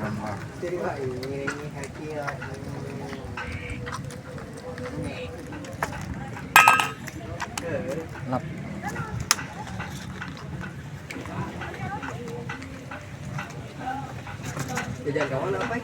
gampang. Jadi Pak ini kaki Lap. Jajan kawan apa?